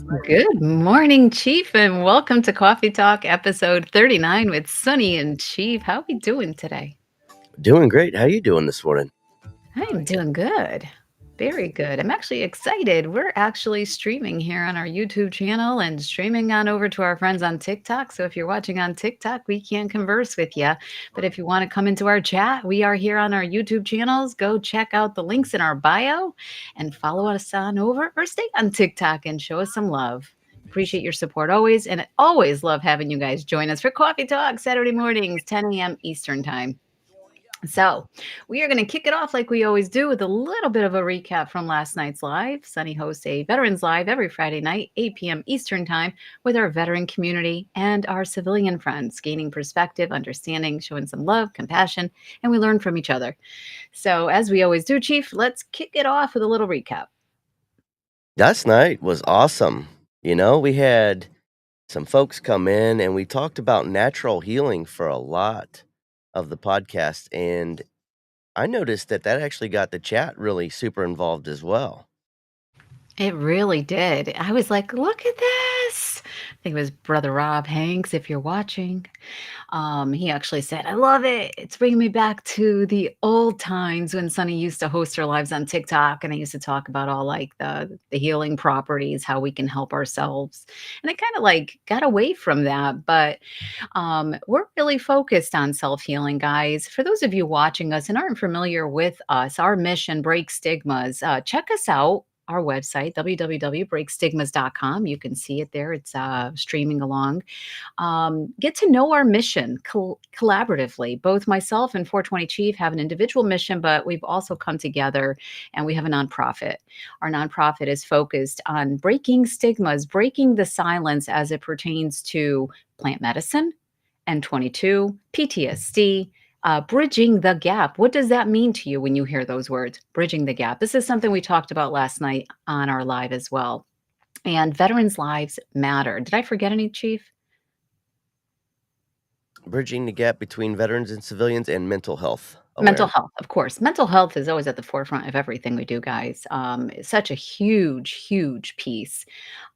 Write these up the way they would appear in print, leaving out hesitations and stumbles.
Good morning, Chief, and welcome to Coffee Talk episode 39 with Sunny and Chief. How are we doing today? Doing great. How you doing this morning? I'm doing good. Very good. I'm actually excited. We're actually streaming here on our YouTube channel and streaming on over to our friends on TikTok. So if you're watching on TikTok, we can converse with you. But if you want to come into our chat, we are here on our YouTube channels. Go check out the links in our bio and follow us on over or stay on TikTok and show us some love. Appreciate your support always. And I always love having you guys join us for Coffee Talk Saturday mornings, 10 a.m. Eastern Time. So, we are going to kick it off like we always do with a little bit of a recap from last night's live. Sunny hosts a Veterans Live every Friday night, 8 p.m. Eastern Time, with our veteran community and our civilian friends, gaining perspective, understanding, showing some love, compassion, and we learn from each other. So, as we always do, Chief, let's kick it off with a little recap. Last night was awesome. We had some folks come in and we talked about natural healing for a lot of the podcast. And I noticed that actually got the chat really super involved as well. It really did. I was like, look at this. I think it was Brother Rob Hanks, if you're watching. He actually said, I love it. It's bringing me back to the old times when Sunny used to host her lives on TikTok. And I used to talk about all like the healing properties, how we can help ourselves. And I kind of like got away from that. But we're really focused on self healing, guys. For those of you watching us and aren't familiar with us, our mission, Break Stigmas, check us out. Our website, www.breakstigmas.com. You can see it there. It's streaming along. Get to know our mission collaboratively. Both myself and 420 Chief have an individual mission, but we've also come together and we have a nonprofit. Our nonprofit is focused on breaking stigmas, breaking the silence as it pertains to plant medicine, N22, PTSD, bridging the gap. What does that mean to you when you hear those words? Bridging the gap. This is something we talked about last night on our live as well. And veterans' lives matter. Did I forget any, Chief? Bridging the gap between veterans and civilians and mental health Mental awareness. health, of course. Mental health is always at the forefront of everything we do, guys. It's such a huge, huge piece.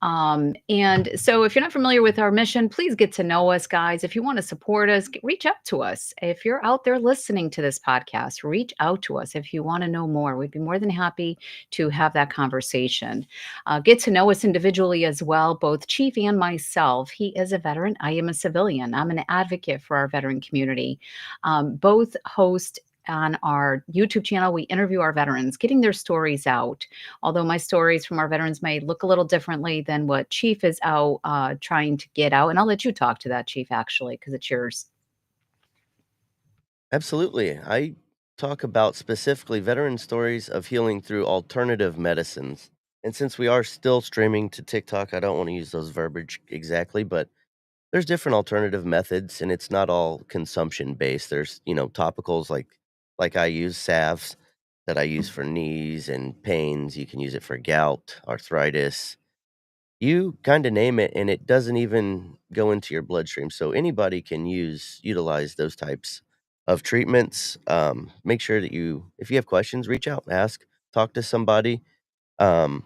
And so, if you're not familiar with our mission, please get to know us, guys. If you want to support us, reach out to us. If you're out there listening to this podcast, reach out to us. If you want to know more, we'd be more than happy to have that conversation. Get to know us individually as well, both Chief and myself. He is a veteran. I am a civilian. I'm an advocate for our veteran community. Both host on our YouTube channel, we interview our veterans, getting their stories out. Although my stories from our veterans may look a little differently than what Chief is out trying to get out. And I'll let you talk to that, Chief, actually, because it's yours. Absolutely. I talk about specifically veteran stories of healing through alternative medicines. And since we are still streaming to TikTok, I don't want to use those verbiage exactly, but there's different alternative methods, and it's not all consumption based. There's, topicals like I use salves that I use for knees and pains. You can use it for gout, arthritis. You kind of name it, and it doesn't even go into your bloodstream. So anybody can utilize those types of treatments. Make sure that if you have questions, reach out, ask, talk to somebody. Um,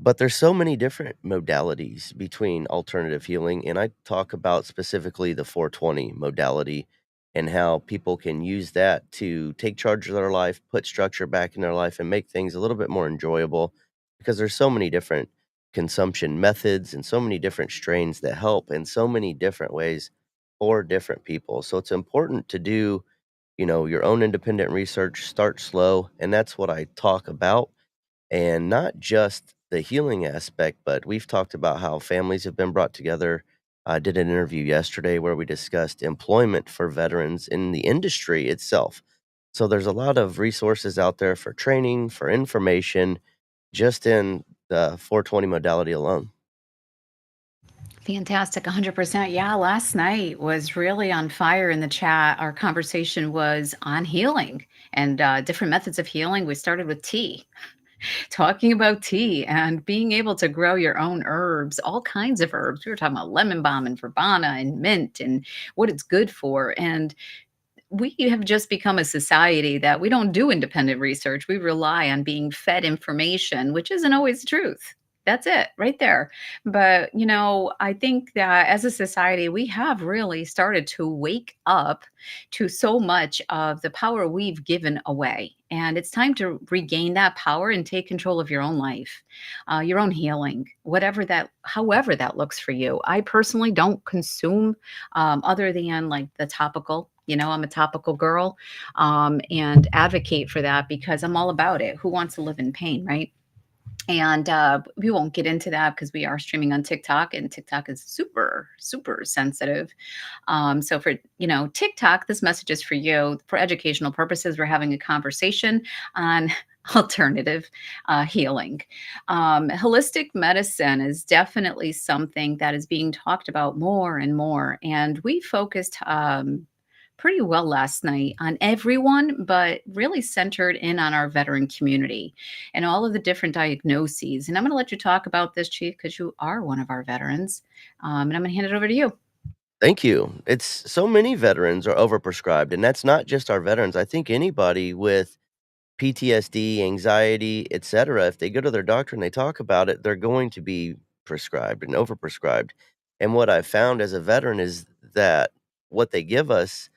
but there's so many different modalities between alternative healing, and I talk about specifically the 420 modality and how people can use that to take charge of their life, put structure back in their life, and make things a little bit more enjoyable because there's so many different consumption methods and so many different strains that help in so many different ways for different people. So it's important to do, your own independent research, start slow, and that's what I talk about, and not just the healing aspect, but we've talked about how families have been brought together. I did an interview yesterday where we discussed employment for veterans in the industry itself. So there's a lot of resources out there for training, for information, just in the 420 modality alone. Fantastic, 100%. Yeah, last night was really on fire in the chat. Our conversation was on healing and different methods of healing. We started with tea, talking about tea and being able to grow your own herbs, all kinds of herbs. We were talking about lemon balm and verbena and mint and what it's good for. And we have just become a society that we don't do independent research. We rely on being fed information, which isn't always truth. That's it right there. But, I think that as a society, we have really started to wake up to so much of the power we've given away. And it's time to regain that power and take control of your own life, your own healing, however that looks for you. I personally don't consume other than like the topical. I'm a topical girl, and advocate for that because I'm all about it. Who wants to live in pain, right? And we won't get into that because we are streaming on TikTok, and TikTok is super, super sensitive. So for TikTok, this message is for you. For educational purposes, we're having a conversation on alternative healing. Holistic medicine is definitely something that is being talked about more and more, and we focused. Pretty well last night on everyone, but really centered in on our veteran community and all of the different diagnoses. And I'm going to let you talk about this, Chief, because you are one of our veterans. And I'm going to hand it over to you. Thank you. It's so many veterans are overprescribed, and that's not just our veterans. I think anybody with PTSD, anxiety, etcetera, if they go to their doctor and they talk about it, they're going to be prescribed and overprescribed. And what I've found as a veteran is that what they give us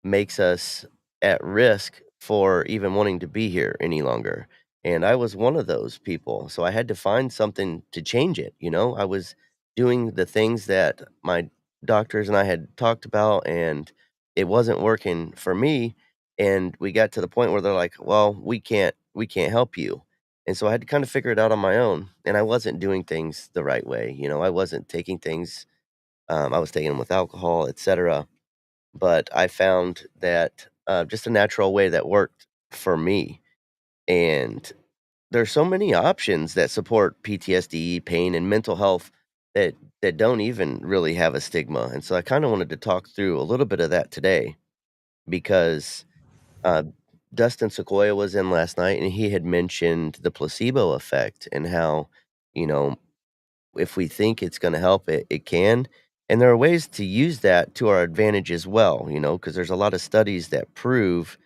makes us at risk for even wanting to be here any longer. And I was one of those people. So I had to find something to change it. I was doing the things that my doctors and I had talked about, and it wasn't working for me. And we got to the point where they're like, well, we can't help you. And so I had to kind of figure it out on my own. And I wasn't doing things the right way. I wasn't taking things, I was taking them with alcohol, etc. But I found that, just a natural way that worked for me, and there's so many options that support PTSD, pain, and mental health that don't even really have a stigma, and so I kinda wanted to talk through a little bit of that today because, uh, Dustin Sequoia was in last night, and he had mentioned the placebo effect and how, you know, if we think it's gonna help, it can, and there are ways to use that to our advantage as well, because there's a lot of studies that prove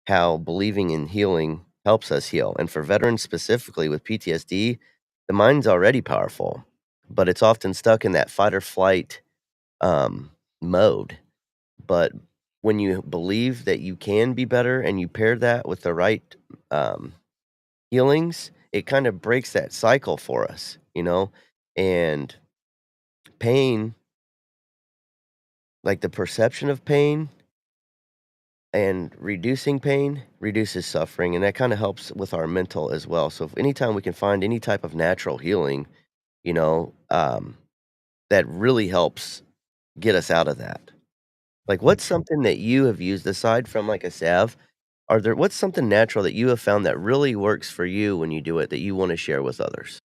how believing in healing helps us heal, and for veterans specifically with PTSD, the mind's already powerful, but it's often stuck in that fight or flight, um, mode, but when you believe that you can be better and you pair that with the right, um, healings, it kind of breaks that cycle for us, and pain, like the perception of pain and reducing pain reduces suffering, and that kind of helps with our mental as well. So, if anytime we can find any type of natural healing, you know, um, that really helps get us out of that. Like, what's something that you have used aside from like a salve? What's something natural that you have found that really works for you when you do it that you want to share with others?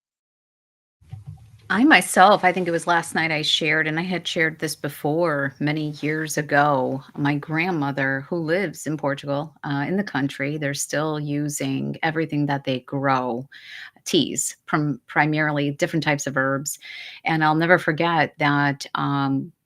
I myself, I think it was last night I shared, and I had shared this before many years ago. My grandmother, who lives in Portugal, in the country, they're still using everything that they grow, teas from primarily different types of herbs. And I'll never forget that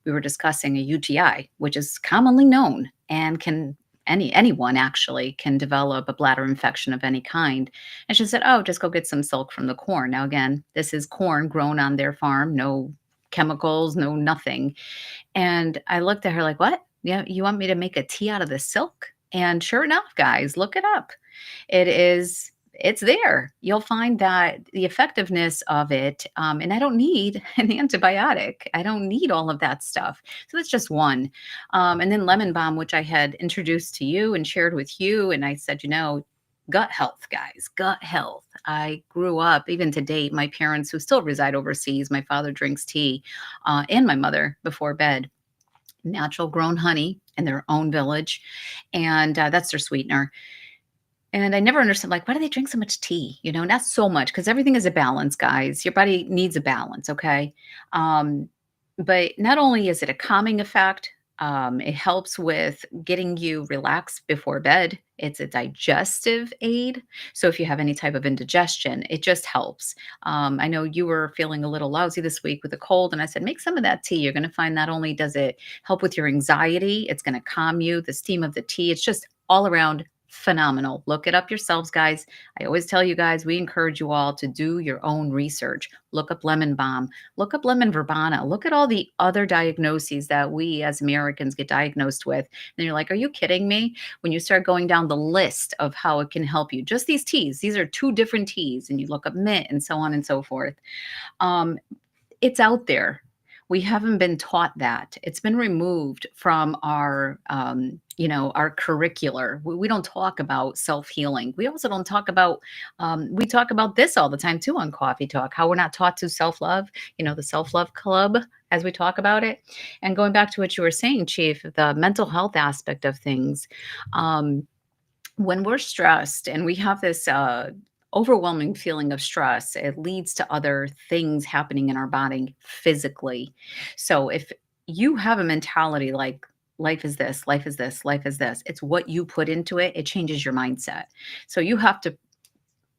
we were discussing a UTI, which is commonly known and can anyone actually can develop a bladder infection of any kind. And she said, "Oh, just go get some silk from the corn." Now, again, this is corn grown on their farm, no chemicals, no nothing. And I looked at her like, "What? Yeah, you want me to make a tea out of the silk?" And sure enough, guys, look it up. It's there. You'll find that the effectiveness of it, and I don't need an antibiotic. I don't need all of that stuff. So that's just one. And then lemon balm, which I had introduced to you and shared with you, and I said, gut health, guys, gut health. I grew up, even to date, my parents who still reside overseas, my father drinks tea, and my mother before bed, natural grown honey in their own village, and that's their sweetener. And I never understood, like, why do they drink so much tea? Not so much, because everything is a balance, guys. Your body needs a balance, okay? Um, but not only is it a calming effect, it helps with getting you relaxed before bed. It's a digestive aid. So if you have any type of indigestion, it just helps. I know you were feeling a little lousy this week with a cold, and I said, make some of that tea. You're going to find not only does it help with your anxiety, it's going to calm you. The steam of the tea, it's just all around phenomenal. Look it up yourselves, guys. I always tell you guys, we encourage you all to do your own research. Look up lemon balm, look up lemon verbena, look at all the other diagnoses that we as Americans get diagnosed with. And you're like, are you kidding me? When you start going down the list of how it can help you, just these teas, these are two different teas, and you look up mint and so on and so forth. Um, it's out there. We haven't been taught that. It's been removed from our, our curricular. We don't talk about self healing. We also don't talk about. We talk about this all the time too on Coffee Talk. How we're not taught to self love. The self love club as we talk about it. And going back to what you were saying, Chief, the mental health aspect of things. Um, when we're stressed and we have this overwhelming feeling of stress, it leads to other things happening in our body physically. So if you have a mentality like life is this, life is this, life is this, it's what you put into it, it changes your mindset. So you have to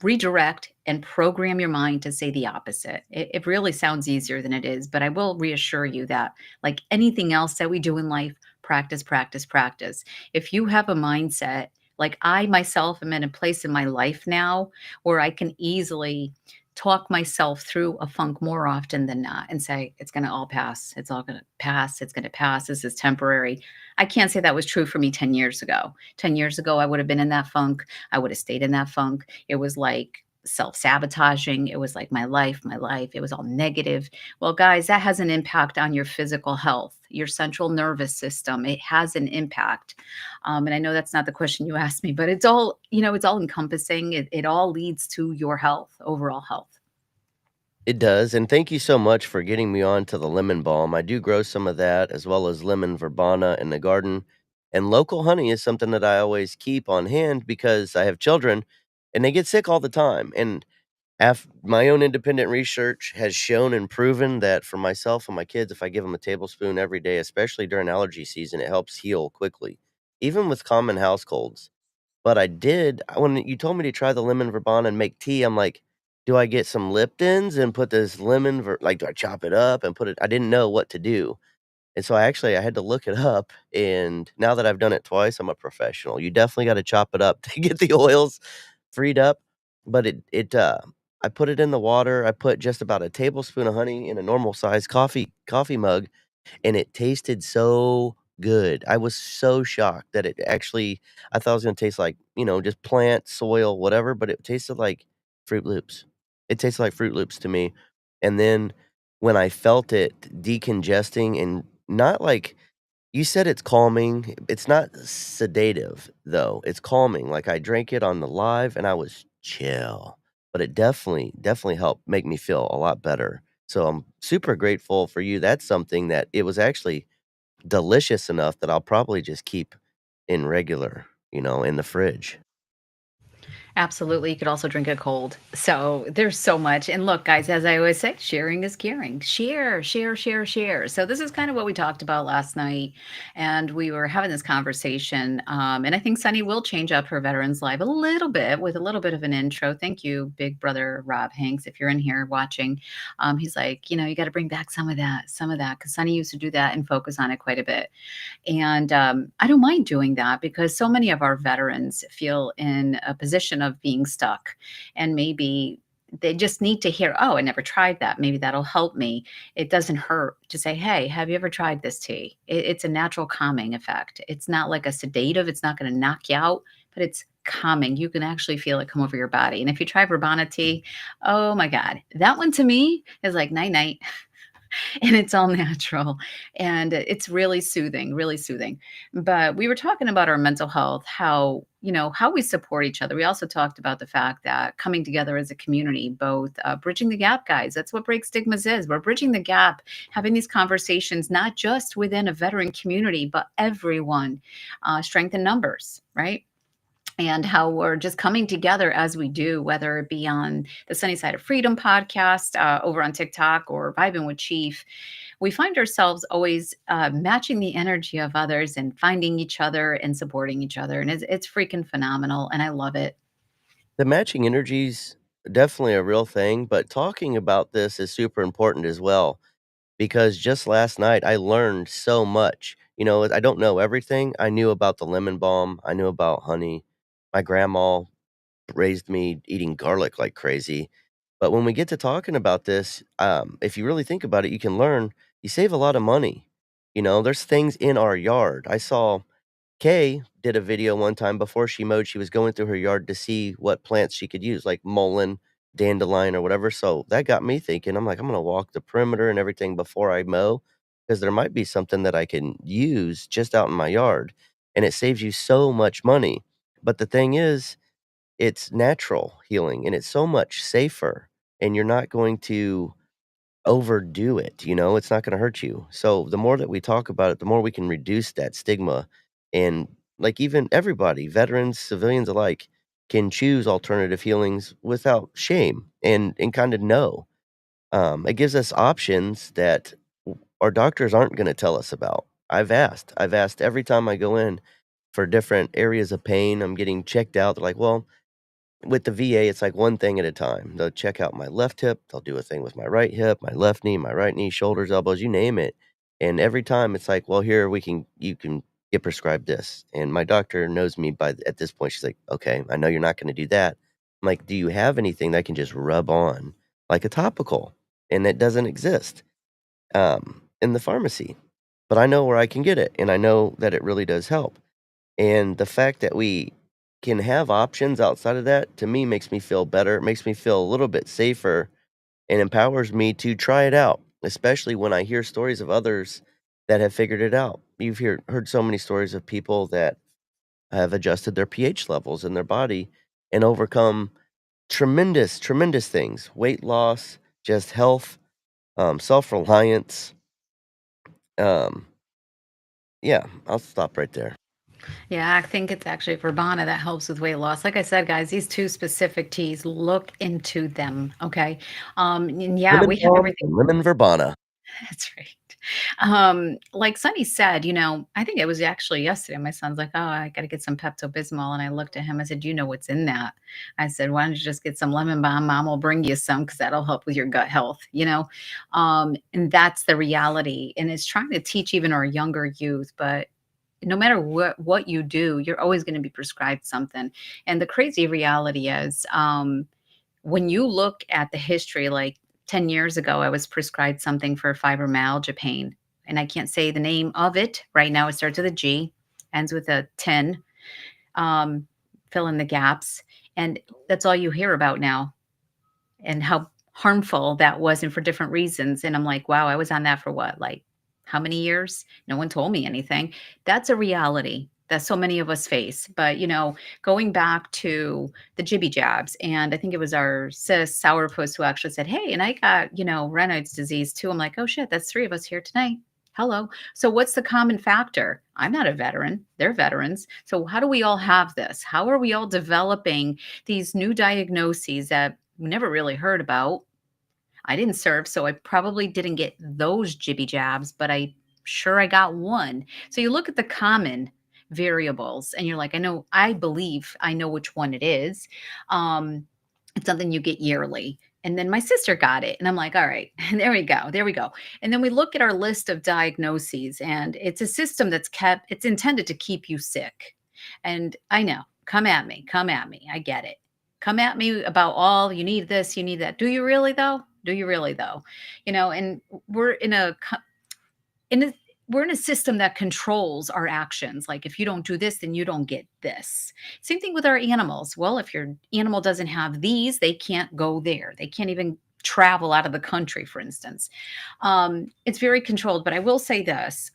redirect and program your mind to say the opposite. It really sounds easier than it is, but I will reassure you that, like anything else that we do in life, practice, practice, practice. If you have a mindset, like I myself am in a place in my life now where I can easily talk myself through a funk more often than not and say, it's going to all pass. It's all going to pass. It's going to pass. This is temporary. I can't say that was true for me 10 years ago. 10 years ago, I would have been in that funk. I would have stayed in that funk. It was like self-sabotaging. It was like my life, my life. It was all negative. Well, guys, that has an impact on your physical health, your central nervous system. It has an impact. And I know that's not the question you asked me, but it's all, it's all encompassing. It all leads to your health, overall health. It does, and thank you so much for getting me on to the lemon balm. I do grow some of that as well as lemon verbena in the garden. And local honey is something that I always keep on hand because I have children and they get sick all the time. And my own independent research has shown and proven that for myself and my kids, if I give them a tablespoon every day, especially during allergy season, it helps heal quickly, even with common house colds. But when you told me to try the lemon verbena and make tea, I'm like, "Do I get some Liptons and put this do I chop it up and put it?" I didn't know what to do, and so I had to look it up, and now that I've done it twice, I'm a professional. You definitely gotta chop it up to get the oils freed up, but I put it in the water, I put just about a tablespoon of honey in a normal size coffee mug, and it tasted so good. I was so shocked that I thought it was gonna taste like, just plant, soil, whatever, but it tasted like Fruit Loops. It tasted like Fruit Loops to me, and then when I felt it decongesting and not like you said it's calming, it's not sedative, though, it's calming, like, I drank it on the live, and I was chill, but it definitely helped make me feel a lot better, so I'm super grateful for you. That's something that it was actually delicious enough that I'll probably just keep in regular, in the fridge. Absolutely. You could also drink it cold. So there's so much. And look, guys, as I always say, sharing is caring. Share, share, share, share. So this is kind of what we talked about last night. And we were having this conversation. And I think Sunny will change up her Veterans Live a little bit with a little bit of an intro. Thank you, big brother Rob Hanks, if you're in here watching. He's like, you got to bring back some of that, because Sunny used to do that and focus on it quite a bit. And I don't mind doing that because so many of our veterans feel in a position of being stuck. And maybe they just need to hear, oh, I never tried that. Maybe that'll help me. It doesn't hurt to say, hey, have you ever tried this tea? It's a natural calming effect. It's not like a sedative, it's not going to knock you out, but it's calming. You can actually feel it come over your body. And if you try verbena tea, oh my God, that one to me is like night night. And it's all natural, and it's really soothing, really soothing. But we were talking about our mental health, how we support each other. We also talked about the fact that coming together as a community, both bridging the gap, guys. That's what Break Stigmas is. We're bridging the gap, having these conversations, not just within a veteran community, but everyone. Strength in numbers, right? And how we're just coming together as we do, whether it be on the Sunny Side of Freedom podcast over on TikTok or Vibing with Chief. We find ourselves always matching the energy of others and finding each other and supporting each other. And it's freaking phenomenal. And I love it. The matching energy's definitely a real thing, but talking about this is super important as well because just last night I learned so much. I don't know everything. I knew about the lemon balm, I knew about honey, My grandma raised me eating garlic like crazy. But when we get to talking about this, if you really think about it, you can learn you save a lot of money. You know, there's things in our yard. I saw Kay did a video one time before she mowed. She was going through her yard to see what plants she could use, like mullein, dandelion, or whatever. So that got me thinking. I'm like, I'm going to walk the perimeter and everything before I mow because there might be something that I can use just out in my yard. And it saves you so much money. But the thing is, it's natural healing, and it's so much safer, and you're not going to overdo it, you know, it's not gonna hurt you. So, the more that we talk about it, the more we can reduce that stigma, and, like, even everybody, veterans, civilians alike, can choose alternative healings without shame and kinda know. It gives us options that our doctors aren't gonna tell us about. I've asked every time I go in for different areas of pain, I'm getting checked out, they're like, "Well, with the VA, it's like one thing at a time. They'll check out my left hip, they'll do a thing with my right hip, my right knee, shoulders, elbows, you name it. And every time it's like, well, here you can get prescribed this. And my doctor knows me at this point. She's like, okay, I know you're not going to do that. I'm like, do you have anything that I can just rub on like a topical? And it doesn't exist in the pharmacy, but I know where I can get it, and I know that it really does help. And the fact that we can have options outside of that, to me, makes me feel better. It makes me feel a little bit safer and empowers me to try it out, especially when I hear stories of others that have figured it out. Heard so many stories of people that have adjusted their pH levels in their body and overcome tremendous, tremendous things: weight loss, just health, self reliance. Um, yeah, I'll stop right there. Yeah, I think it's actually Verbana that helps with weight loss. Like I said, guys, these 2 specific teas, look into them, okay? And yeah, Lemon we have balm everything. and lemon verbena. That's right. Like Sonny said, I think it was actually yesterday, my son's like, "Oh, I gotta get some Pepto-Bismol," and I looked at him, I said, "Do you know what's in that?" I said, "Why don't you just get some lemon balm? Mom will bring you some because 'cause that'll help with your gut health," you know? And that's the reality, and it's trying to teach even our younger youth, but no matter what you do, you're always gonna be prescribed something, and the crazy reality is, when you look at the history, like 10 years ago, I was prescribed something for fibromyalgia pain, and I can't say the name of it right now. It starts with a G, ends with a 10. Um, Fill in the gaps. And that's all you hear about now, and how harmful that was and for different reasons. And I'm like, wow, I was on that for what, like how many years? No one told me anything. That's a reality that so many of us face. But, going back to the jibby jabs, and I think it was our sis Sourpuss who actually said, hey, and I got, Raynaud's disease too. I'm like, oh shit, that's three of us here tonight. Hello. So, what's the common factor? I'm not a veteran. They're veterans. So, how do we all have this? How are we all developing these new diagnoses that we never really heard about? I didn't serve, so I probably didn't get those jibby jabs, but I got one. So, you look at the common variables and you're like, I believe I know which one it is. Um, it's something you get yearly. And then my sister got it. And I'm like, all right, there we go. There we go. And then we look at our list of diagnoses, and it's a system it's intended to keep you sick. And I know, come at me, come at me. I get it. Come at me about all you need this, you need that. Do you really though? Do you really though? And we're in a in a we're in a system that controls our actions. Like if you don't do this, then you don't get this. Same thing with our animals. Well, if your animal doesn't have these, they can't go there. They can't even travel out of the country, for instance. It's very controlled. But I will say this: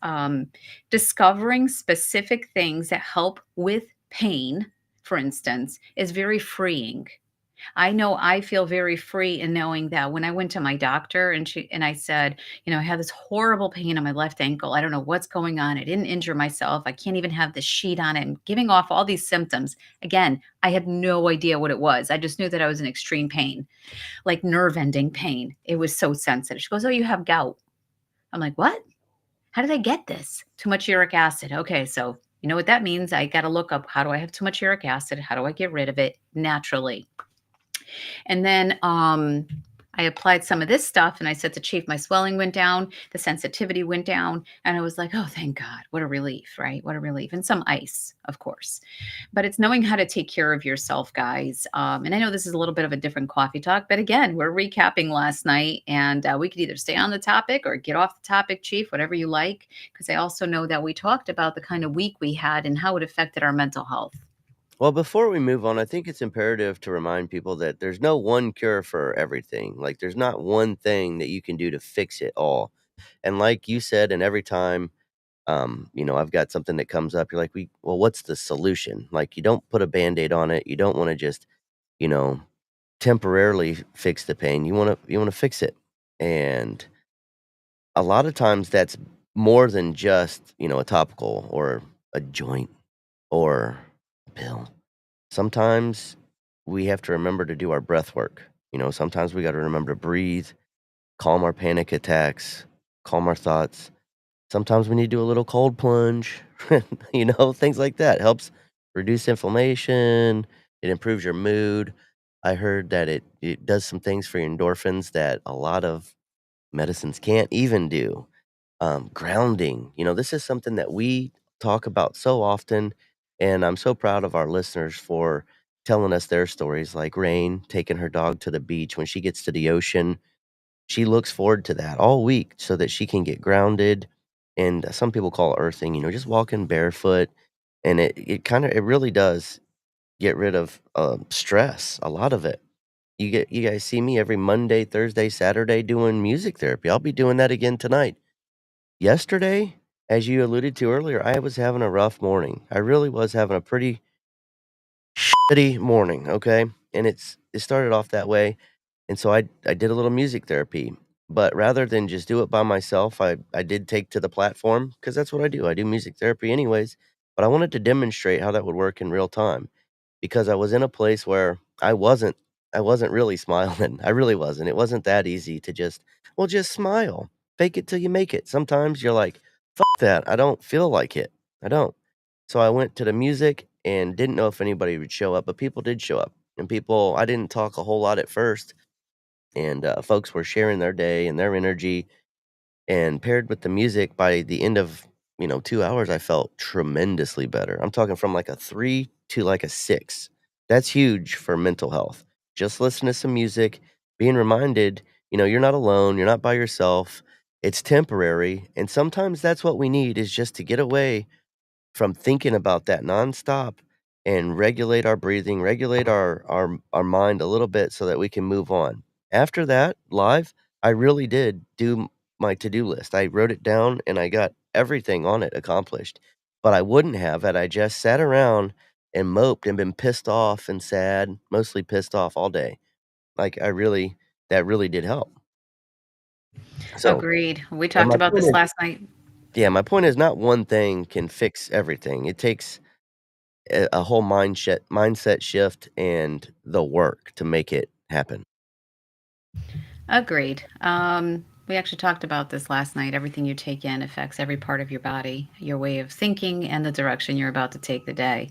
discovering specific things that help with pain, for instance, is very freeing. I know I feel very free in knowing that when I went to my doctor and I said, I have this horrible pain on my left ankle. I don't know what's going on. I didn't injure myself. I can't even have the sheet on it and giving off all these symptoms. Again, I had no idea what it was. I just knew that I was in extreme pain, like nerve ending pain. It was so sensitive. She goes, "Oh, you have gout." I'm like, "What? How did I get this?" Too much uric acid. Okay, so you know what that means? I got to look up, how do I have too much uric acid? How do I get rid of it naturally? And then I applied some of this stuff and I said to Chief, my swelling went down, the sensitivity went down, and I was like, oh, thank God. What a relief, right? What a relief. And some ice, of course. But it's knowing how to take care of yourself, guys. And I know this is a little bit of a different coffee talk, but again, we're recapping last night, and we could either stay on the topic or get off the topic, Chief, whatever you like, because I also know that we talked about the kind of week we had and how it affected our mental health. Well, before we move on, I think it's imperative to remind people that there's no one cure for everything. Like, there's not one thing that you can do to fix it all. And like you said, and every time, I've got something that comes up, you're like, well, what's the solution? Like, you don't put a band aid on it. You don't want to just, you know, temporarily fix the pain. You want to fix it. And a lot of times that's more than just, a topical or a joint or a pill. Sometimes we have to remember to do our breath work. Sometimes we got to remember to breathe, calm our panic attacks, calm our thoughts. Sometimes we need to do a little cold plunge, things like that. Helps reduce inflammation. It improves your mood. I heard that it does some things for your endorphins that a lot of medicines can't even do. Grounding, this is something that we talk about so often, and I'm so proud of our listeners for telling us their stories, like Rain taking her dog to the beach. When she gets to the ocean, she looks forward to that all week so that she can get grounded, and some people call it earthing, just walking barefoot, and it really does get rid of, stress, a lot of it. You guys see me every Monday, Thursday, Saturday doing music therapy. I'll be doing that again tonight. Yesterday, as you alluded to earlier, I was having a rough morning. I really was having a pretty shitty morning, okay? And it started off that way, and so I did a little music therapy, but rather than just do it by myself, I did take to the platform because that's what I do. I do music therapy anyways, but I wanted to demonstrate how that would work in real time because I was in a place where I wasn't really smiling. I really wasn't. It wasn't that easy to just smile. Fake it till you make it. Sometimes you're like, "Fuck that. I don't feel like it. I don't." So I went to the music and didn't know if anybody would show up, but people did show up. And people I didn't talk a whole lot at first, and, folks were sharing their day and their energy, and paired with the music, by the end of, 2 hours, I felt tremendously better. I'm talking from, like, a 3 to, like, a 6. That's huge for mental health. Just listen to some music, being reminded, you're not alone, you're not by yourself, it's temporary, and sometimes that's what we need is just to get away from thinking about that nonstop and regulate our breathing, regulate our mind a little bit so that we can move on. After that, live, I really did do my to-do list. I wrote it down and I got everything on it accomplished. But I wouldn't have had I just sat around and moped and been pissed off and sad, mostly pissed off all day. Like that really did help. So, Agreed. We and talked about this last night. my point is not one thing can fix everything. It takes a whole mindset shift and the work to make it happen. Agreed. We actually talked about this last night. Everything you take in affects every part of your body, your way of thinking, and the direction you're about to take the day.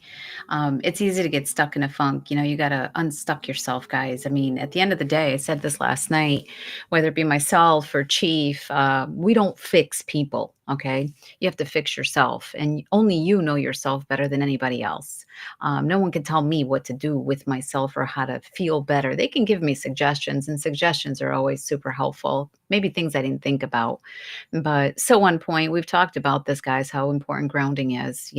It's easy to get stuck in a funk. You got to unstuck yourself, guys. I mean, at the end of the day, I said this last night, whether it be myself or Chief, we don't fix people, okay? You have to fix yourself, and only you know yourself better than anybody else. No one can tell me what to do with myself or how to feel better. They can give me suggestions, and suggestions are always super helpful. Maybe things I didn't think about. But so, one point, we've talked about this, guys, how important grounding is,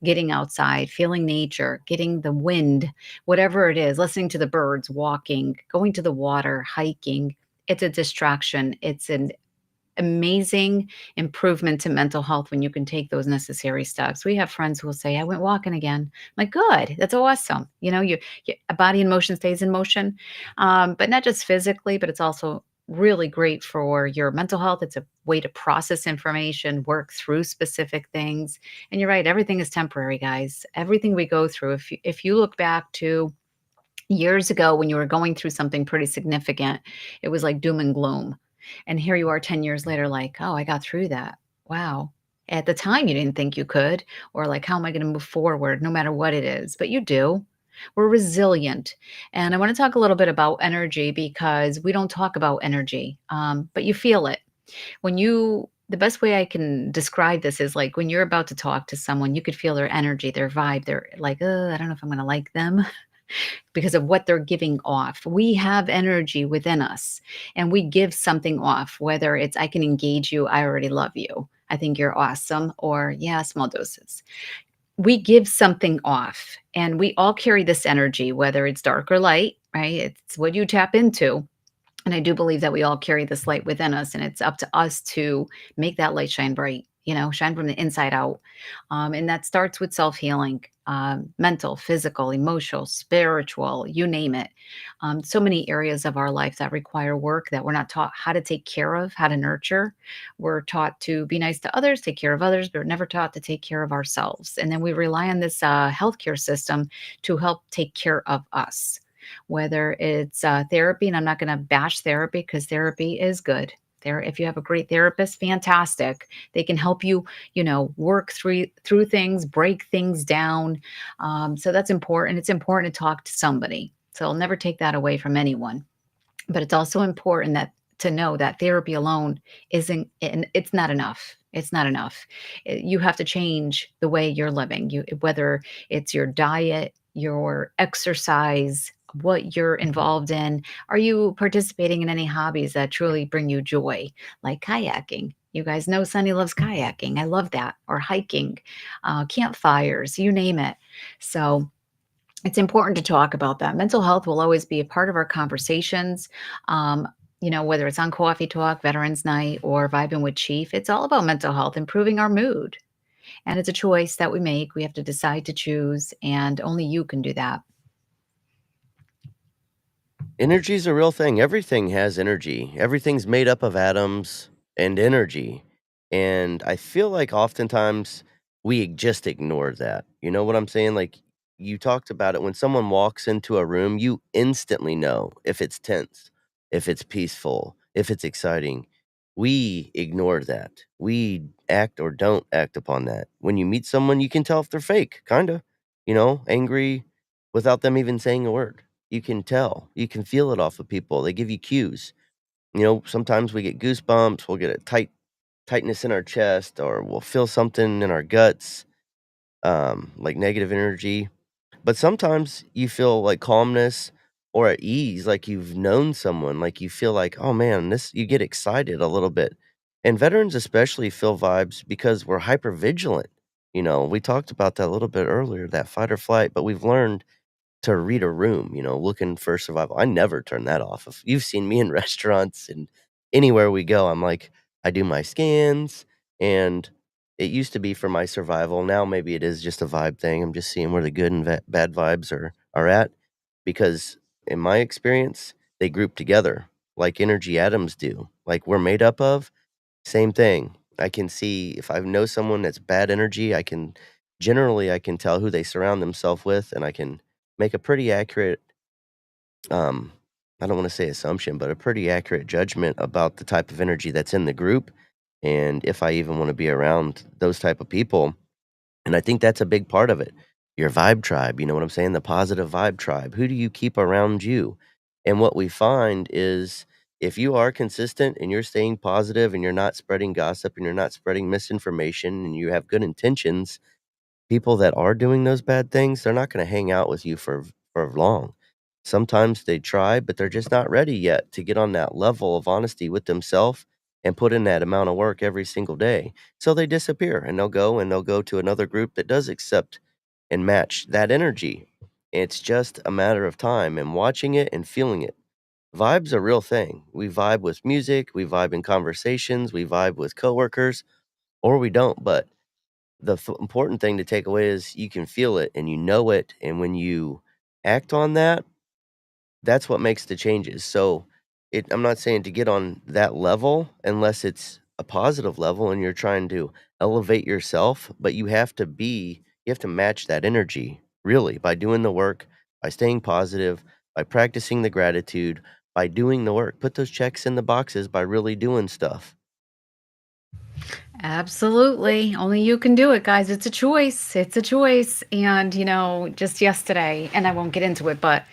getting outside, feeling nature, getting the wind, whatever it is, listening to the birds, walking, going to the water, hiking. It's a distraction. It's an amazing improvement to mental health when you can take those necessary steps. We have friends who will say, I went walking again. I'm like, good, that's awesome. A body in motion stays in motion, but not just physically, but it's also really great for your mental health. It's a way to process information, work through specific things. And you're right, everything is temporary, guys. Everything we go through, if you look back to years ago when you were going through something pretty significant, it was like doom and gloom. And here you are 10 years later, like, oh, I got through that. Wow. At the time, you didn't think you could, or like, how am I going to move forward no matter what it is? But you do. We're resilient. And I want to talk a little bit about energy because we don't talk about energy, but you feel it. The best way I can describe this is like when you're about to talk to someone, you could feel their energy, their vibe. They're like, I don't know if I'm going to like them because of what they're giving off. We have energy within us and we give something off, whether it's, I can engage you, I already love you. I think you're awesome, or yeah, small doses. We give something off and we all carry this energy, whether it's dark or light, right? It's what you tap into. And I do believe that we all carry this light within us, and it's up to us to make that light shine bright, shine from the inside out. And that starts with self healing, mental, physical, emotional, spiritual, you name it. So many areas of our life that require work that we're not taught how to take care of, how to nurture. We're taught to be nice to others, take care of others, but we're never taught to take care of ourselves. And then we rely on this healthcare system to help take care of us, whether it's therapy. And I'm not going to bash therapy because therapy is good. There, if you have a great therapist, fantastic. They can help you, work through things, break things down. So that's important. It's important to talk to somebody. So I'll never take that away from anyone. But it's also important that to know that therapy alone isn't, and it's not enough. It's not enough. You have to change the way you're living. Whether it's your diet, your exercise, what you're involved in. Are you participating in any hobbies that truly bring you joy, like kayaking? You guys know Sunny loves kayaking. I love that. Or hiking, campfires, you name it. So it's important to talk about that. Mental health will always be a part of our conversations. Um, whether it's on Coffee Talk, Veterans Night, or Vibing with Chief, it's all about mental health, improving our mood. And it's a choice that we make. We have to decide to choose, and only you can do that. Energy's a real thing. Everything has energy. Everything's made up of atoms and energy. And I feel like oftentimes we just ignore that. You know what I'm saying? Like you talked about it when someone walks into a room, you instantly know if it's tense, if it's peaceful, if it's exciting. We ignore that. We act or don't act upon that. When you meet someone, you can tell if they're fake, kind of, angry without them even saying a word. You can tell. You can feel it off of people. They give you cues. Sometimes we get goosebumps, we'll get a tightness in our chest, or we'll feel something in our guts, like negative energy. But sometimes you feel like calmness or at ease, like you've known someone, like you feel like, oh man, you get excited a little bit. And veterans especially feel vibes because we're hyper vigilant. We talked about that a little bit earlier, that fight or flight, but we've learned to read a room, looking for survival. I never turn that off. If you've seen me in restaurants and anywhere we go, I'm like, I do my scans, and it used to be for my survival. Now maybe it is just a vibe thing. I'm just seeing where the good and bad vibes are at, because in my experience, they group together like energy atoms do. Like we're made up of same thing. I can see if I know someone that's bad energy, I can tell who they surround themselves with, and I can make a pretty accurate, um, I don't want to say assumption, but a pretty accurate judgment about the type of energy that's in the group, and if I even want to be around those type of people. And I think that's a big part of it. Your vibe tribe, you know what I'm saying? The positive vibe tribe. Who do you keep around you? And what we find is if you are consistent and you're staying positive and you're not spreading gossip and you're not spreading misinformation and you have good intentions, people that are doing those bad things, they're not going to hang out with you for long. Sometimes they try, but they're just not ready yet to get on that level of honesty with themselves and put in that amount of work every single day. So they disappear and they'll go to another group that does accept and match that energy. It's just a matter of time and watching it and feeling it. Vibe's a real thing. We vibe with music, we vibe in conversations, we vibe with coworkers, or we don't. But the important thing to take away is you can feel it and you know it. And when you act on that, that's what makes the changes. So I'm not saying to get on that level unless it's a positive level and you're trying to elevate yourself, but you have to match that energy really by doing the work, by staying positive, by practicing the gratitude, by doing the work. Put those checks in the boxes by really doing stuff. Absolutely. Only you can do it, guys. It's a choice. It's a choice. And, just yesterday, and I won't get into it, but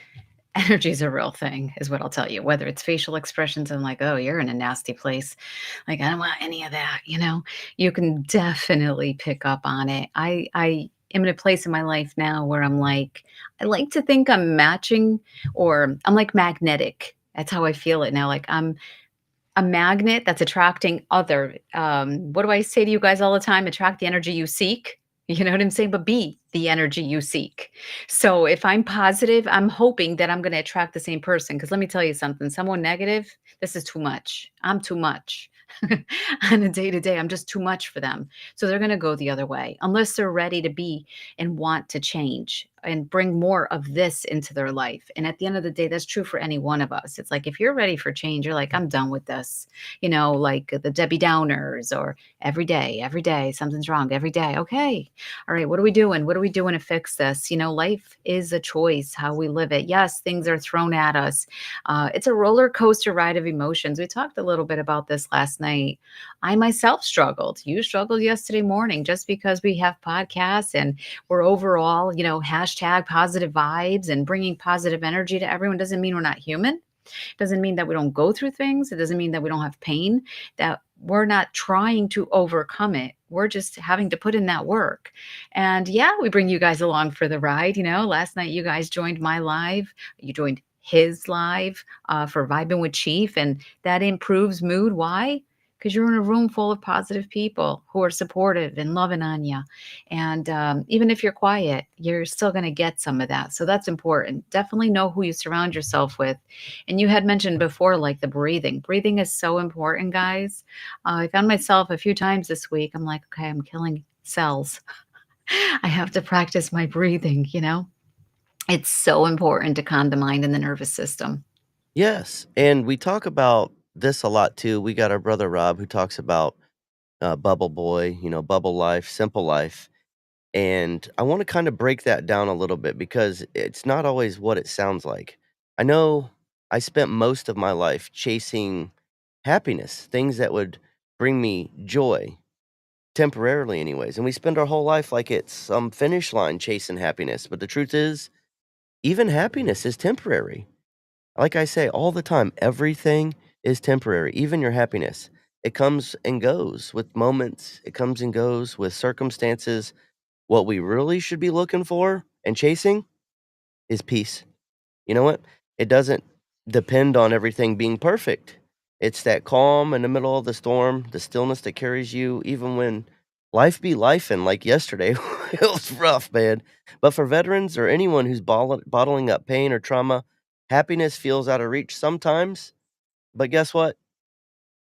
energy's a real thing, is what I'll tell you. Whether it's facial expressions and like, oh, you're in a nasty place. Like, I don't want any of that. You can definitely pick up on it. I am in a place in my life now where I'm like, I like to think I'm matching or I'm like magnetic. That's how I feel it now. Like I'm a magnet that's attracting other what do I say to you guys all the time? Attract the energy you seek. You know what I'm saying? But be the energy you seek. So if I'm positive, I'm hoping that I'm going to attract the same person. Because let me tell you something, someone negative, this is too much. I'm too much. On a day to day, I'm just too much for them. So they're going to go the other way unless they're ready to be and want to change and bring more of this into their life. And at the end of the day, that's true for any one of us. It's like if you're ready for change, you're like, I'm done with this, like the Debbie Downers or every day, something's wrong every day. Okay. All right. What are we doing? What are we doing to fix this? Life is a choice, how we live it. Yes, things are thrown at us. It's a roller coaster ride of emotions. We talked a little bit about this last night. I myself struggled. You struggled yesterday morning just because we have podcasts and we're overall, hashtag positive vibes and bringing positive energy to everyone doesn't mean we're not human. Doesn't mean that we don't go through things. It doesn't mean that we don't have pain, that we're not trying to overcome it. We're just having to put in that work. And yeah, we bring you guys along for the ride. Last night you guys joined my live, you joined his live for Vibing with Chief, and that improves mood. Why? Because you're in a room full of positive people who are supportive and loving on you. And even if you're quiet, you're still going to get some of that. So that's important. Definitely know who you surround yourself with. And you had mentioned before, like the breathing. Breathing is so important, guys. I found myself a few times this week. I'm like, okay, I'm killing cells. I have to practice my breathing. It's so important to calm the mind and the nervous system. Yes, and we talk about this a lot too. We got our brother Rob who talks about bubble boy, bubble life, simple life. And I want to kind of break that down a little bit because it's not always what it sounds like. I know I spent most of my life chasing happiness, things that would bring me joy, temporarily, anyways. And we spend our whole life like it's some finish line chasing happiness. But the truth is, even happiness is temporary. Like I say all the time, everything is temporary, even your happiness. It comes and goes with moments, it comes and goes with circumstances. What we really should be looking for and chasing is peace. You know what? It doesn't depend on everything being perfect. It's that calm in the middle of the storm, the stillness that carries you even when life be lifing like yesterday. It was rough, man. But for veterans or anyone who's bottling up pain or trauma, happiness feels out of reach sometimes. But guess what?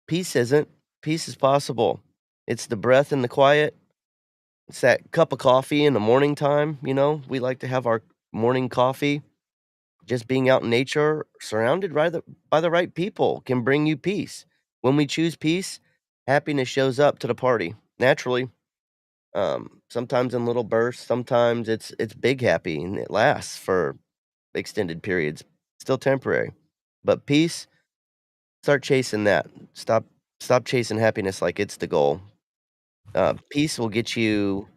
Peace isn't. Peace is possible. It's the breath and the quiet. It's that cup of coffee in the morning time. We like to have our morning coffee. Just being out in nature, surrounded by the right people can bring you peace. When we choose peace, happiness shows up to the party naturally. Sometimes in little bursts, sometimes it's big happy and it lasts for extended periods. Still temporary. But peace, start chasing that. Stop chasing happiness like it's the goal. Peace will get you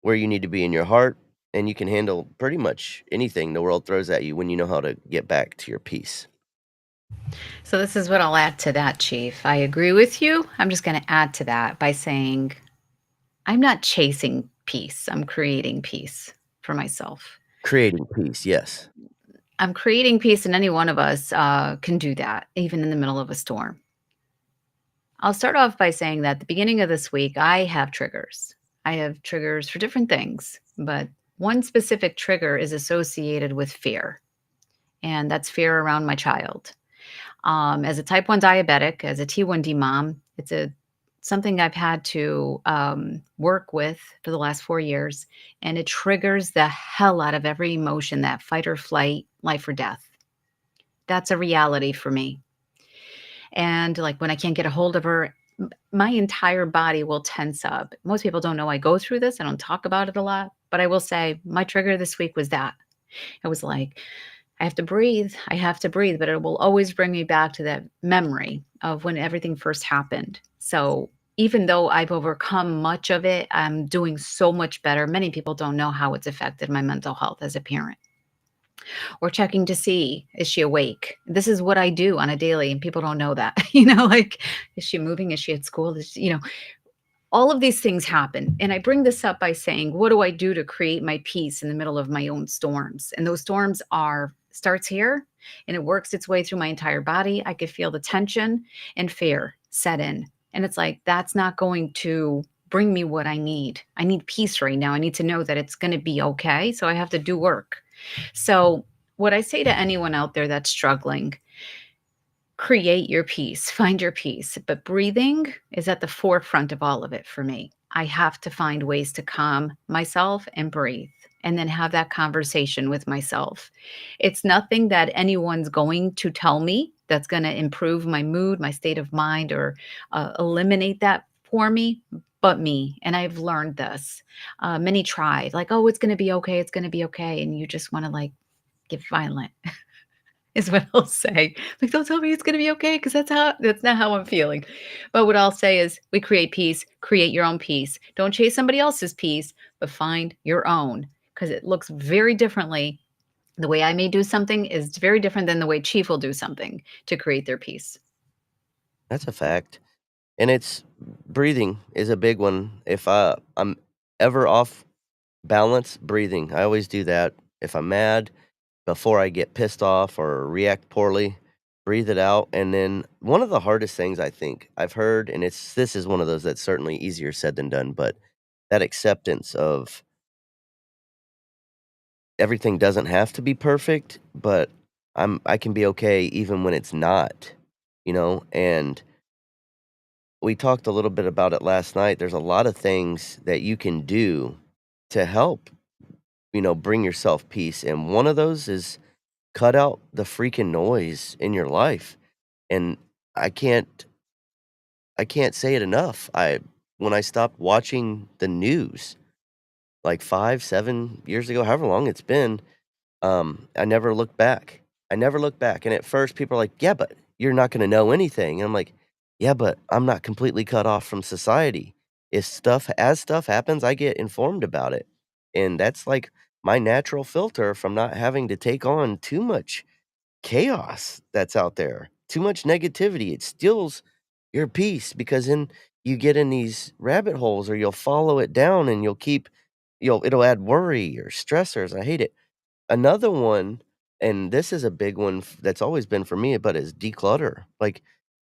where you need to be in your heart, and you can handle pretty much anything the world throws at you when you know how to get back to your peace. So this is what I'll add to that, Chief. I agree with you. I'm just going to add to that by saying I'm not chasing peace. I'm creating peace for myself. Creating peace, yes. I'm creating peace, and any one of us can do that, even in the middle of a storm. I'll start off by saying that at the beginning of this week, I have triggers. I have triggers for different things, but one specific trigger is associated with fear, and that's fear around my child. As a type 1 diabetic, as a T1D mom, it's a something I've had to work with for the last 4 years, and it triggers the hell out of every emotion, that fight or flight, life or death. That's a reality for me. And like when I can't get a hold of her, my entire body will tense up. Most people don't know I go through this. I don't talk about it a lot, but I will say my trigger this week was that. It was like, I have to breathe. I have to breathe, but it will always bring me back to that memory of when everything first happened. So even though I've overcome much of it, I'm doing so much better. Many people don't know how it's affected my mental health as a parent. Or checking to see, is she awake? This is what I do on a daily, and people don't know that. Like, is she moving? Is she at school? All of these things happen. And I bring this up by saying, what do I do to create my peace in the middle of my own storms? And those storms are starts here and it works its way through my entire body. I could feel the tension and fear set in. And it's like, that's not going to bring me what I need. I need peace right now. I need to know that it's going to be okay. So I have to do work. So, what I say to anyone out there that's struggling, create your peace, find your peace. But breathing is at the forefront of all of it for me. I have to find ways to calm myself and breathe and then have that conversation with myself. It's nothing that anyone's going to tell me that's going to improve my mood, my state of mind, or eliminate that for me, but me. And I've learned this. Many tried, like, oh, it's going to be okay. It's going to be okay. And you just want to like get violent is what I'll say. Like, "Don't tell me it's gonna be okay, because that's not how I'm feeling." But what I'll say is, we create peace, create your own peace. Don't chase somebody else's peace, but find your own, because it looks very differently. The way I may do something is very different than the way Chief will do something to create their peace. That's a fact. And it's breathing is a big one. If I'm ever off balance, breathing. I always do that. If I'm mad, before I get pissed off or react poorly, breathe it out. And then one of the hardest things I think I've heard, and this is one of those that's certainly easier said than done, but that acceptance of everything doesn't have to be perfect, but I can be okay even when it's not, and we talked a little bit about it last night. There's a lot of things that you can do to help, bring yourself peace. And one of those is cut out the freaking noise in your life. And I can't I can't say it enough. I When I stopped watching the news like 5, 7 years ago, however long it's been, I never looked back. I never looked back. And at first people are like, "Yeah, but you're not gonna know anything." And I'm like, "Yeah, but I'm not completely cut off from society. If stuff happens, I get informed about it." And that's like my natural filter from not having to take on too much chaos that's out there, too much negativity. It steals your peace because then you get in these rabbit holes or you'll follow it down and it'll add worry or stressors. I hate it. Another one, and this is a big one that's always been for me, but is declutter. Like,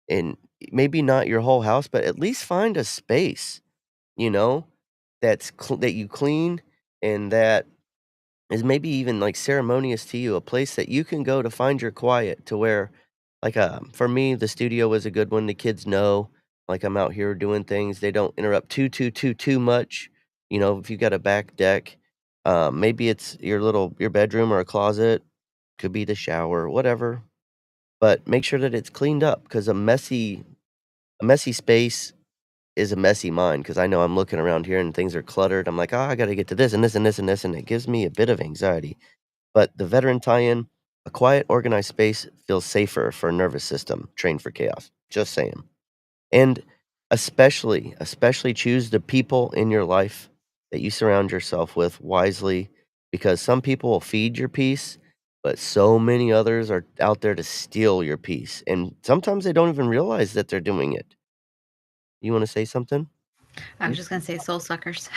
and maybe not your whole house, but at least find a space, you know, that you clean and that is maybe even, like, ceremonious to you, a place that you can go to find your quiet to where like, for me, the studio is a good one, the kids know, like, I'm out here doing things, they don't interrupt too much, if you got a back deck, maybe it's your bedroom or a closet, could be the shower, whatever, but make sure that it's cleaned up because a messy space is a messy mind. Because I know I'm looking around here and things are cluttered, I'm like, "Oh, I gotta get to this and this and this and this," and it gives me a bit of anxiety. But the veteran tie-in, a quiet, organized space feels safer for a nervous system trained for chaos. Just saying. And especially choose the people in your life that you surround yourself with wisely because some people will feed your peace, but so many others are out there to steal your peace. And sometimes they don't even realize that they're doing it. You want to say something? I was just gonna say soul suckers.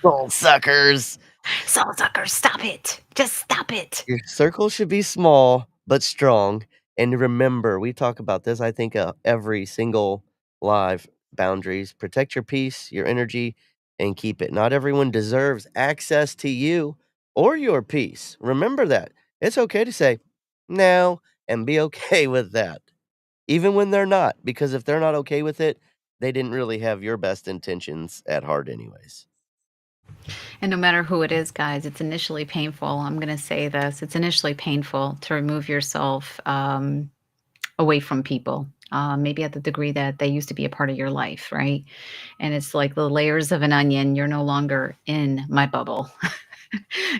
Soul suckers. Soul suckers, stop it. Just stop it. Your circle should be small but strong. And remember, we talk about this, I think, every single live boundaries. Protect your peace, your energy, and keep it. Not everyone deserves access to you or your peace. Remember that. It's okay to say no and be okay with that, even when they're not, because if they're not okay with it, they didn't really have your best intentions at heart, anyways. And no matter who it is, guys, it's initially painful. I'm going to say this, it's initially painful to remove yourself away from people. Maybe at the degree that they used to be a part of your life, right? And it's like the layers of an onion. You're no longer in my bubble.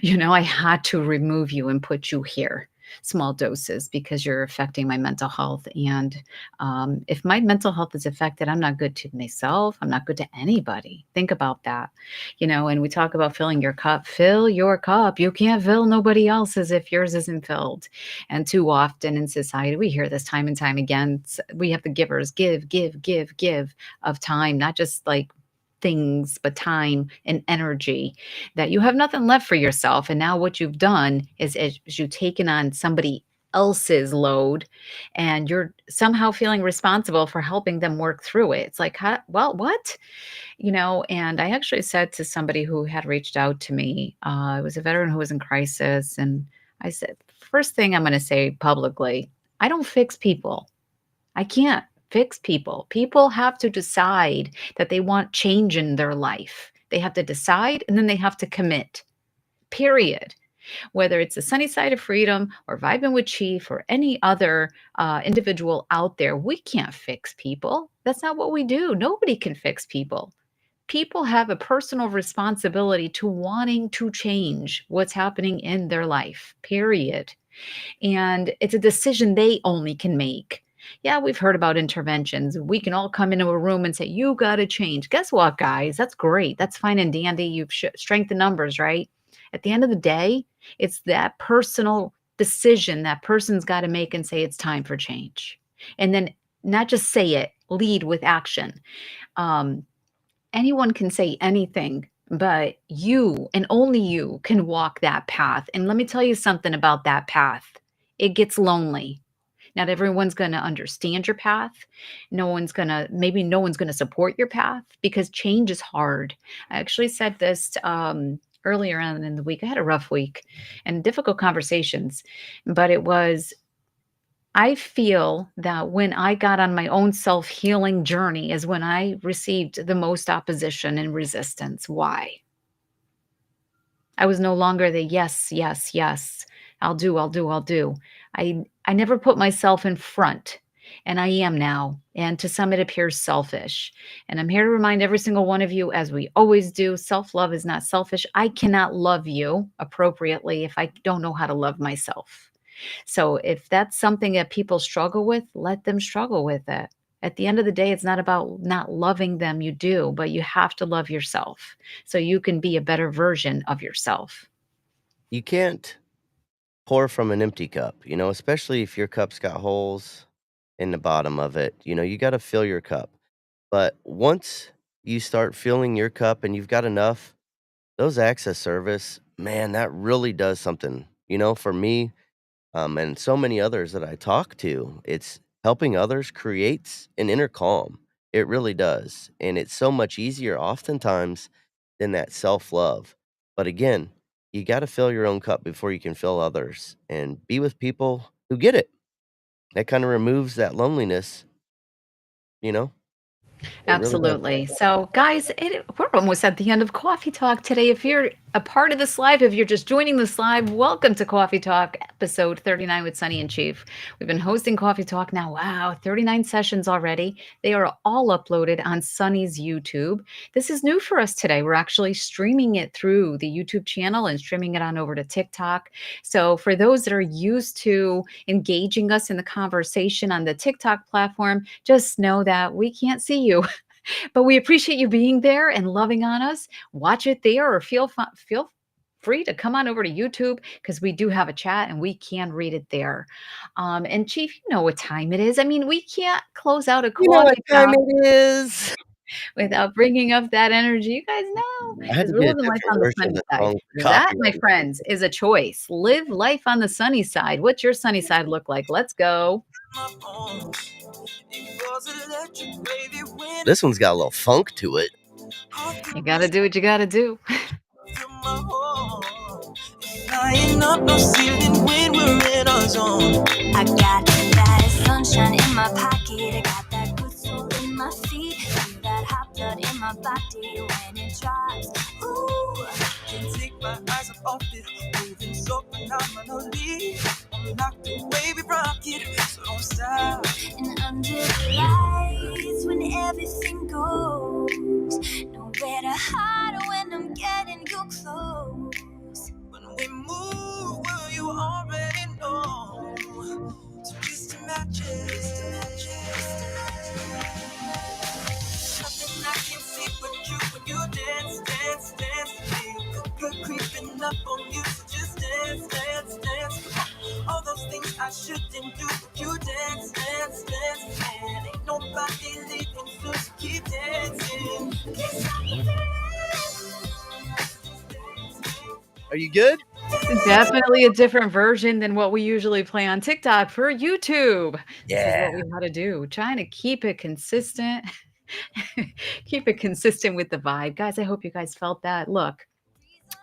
I had to remove you and put you here. small doses because you're affecting my mental health. And if my mental health is affected, I'm not good to myself. I'm not good to anybody. Think about that. And we talk about filling your cup. Fill your cup. You can't fill nobody else's if yours isn't filled. And too often in society, we hear this time and time again. We have the givers give, give, give, give of time, not just like things, but time and energy, that you have nothing left for yourself. And now what you've done is you've taken on somebody else's load and you're somehow feeling responsible for helping them work through it. It's like, well, what? And I actually said to somebody who had reached out to me, it was a veteran who was in crisis. And I said, first thing I'm going to say publicly, I don't fix people. I can't fix people. People have to decide that they want change in their life. They have to decide and then they have to commit, period. Whether it's the Sunny Side of Freedom or Vibing with Chief or any other individual out there, we can't fix people. That's not what we do. Nobody can fix people. People have a personal responsibility to wanting to change what's happening in their life, period. And it's a decision they only can make. Yeah, we've heard about interventions. We can all come into a room and say, you got to change. Guess what, guys? That's great. That's fine and dandy. You've strength in numbers, right? At the end of the day, it's that personal decision that person's got to make and say it's time for change. And then not just say it, lead with action. Um, Anyone can say anything, but you and only you can walk that path. And let me tell you something about that path. It gets lonely. Not everyone's going to understand your path. Maybe no one's going to support your path because change is hard. I actually said this earlier on in the week. I had a rough week and difficult conversations, but I feel that when I got on my own self healing journey is when I received the most opposition and resistance. Why? I was no longer the yes, yes, yes. I'll do, I'll do, I'll do. I never put myself in front, and I am now. And to some, it appears selfish. And I'm here to remind every single one of you, as we always do, self love is not selfish. I cannot love you appropriately if I don't know how to love myself. So if that's something that people struggle with, let them struggle with it. At the end of the day, it's not about not loving them. You do, but you have to love yourself so you can be a better version of yourself. You can't pour from an empty cup, especially if your cup's got holes in the bottom of it. You got to fill your cup. But once you start filling your cup and you've got enough, those access service, man, that really does something. For me, and so many others that I talk to, it's helping others creates an inner calm. It really does. And it's so much easier oftentimes than that self love. But again, you got to fill your own cup before you can fill others and be with people who get it. That kind of removes that loneliness, you know? It really does. Absolutely. So, guys, we're almost at the end of Coffee Talk today. If you're a part of this live, if you're just joining this live, welcome to Coffee Talk, episode 39 with Sunny and Chief. We've been hosting Coffee Talk now, wow, 39 sessions already. They are all uploaded on Sunny's YouTube. This is new for us today. We're actually streaming it through the YouTube channel and streaming it on over to TikTok. So, for those that are used to engaging us in the conversation on the TikTok platform, just know that we can't see you. But we appreciate you being there and loving on us. Watch it there or feel free to come on over to YouTube because we do have a chat and we can read it there. And Chief, you know what time it is. I mean, we can't close out a You know what coffee time talk it is? without bringing up that energy. You guys know I had because to we're do a living life different on the version of sunny the side. song for That, my copyright. friends, is a choice. Live life on the sunny side. What's your sunny side look like? Let's go. This one's got a little funk to it. You got to do what you got to do. Flying up no ceiling when we're in our zone. I got that sunshine in my pocket. I got that good soul in my feet. Feel that hot blood in my body when it drops. Ooh, can't take my eyes off it. Moving so phenomenally. I'm locked away, we rock it, so don't stop. And under the lights, when everything goes, nowhere to hide when I'm getting you close. When we move, well, you already know. You dance, dance, dance. Feel good creeping up on you. So just dance, dance, dance. All those things I shouldn't do. You dance, dance, dance. And ain't nobody leaving, so just keep dancing. Can't stop Are you good? Definitely a different version than what we usually play on TikTok for YouTube. This is what Yeah. we had to do, trying to keep it consistent. Keep it consistent with the vibe. Guys, I hope you guys felt that. Look,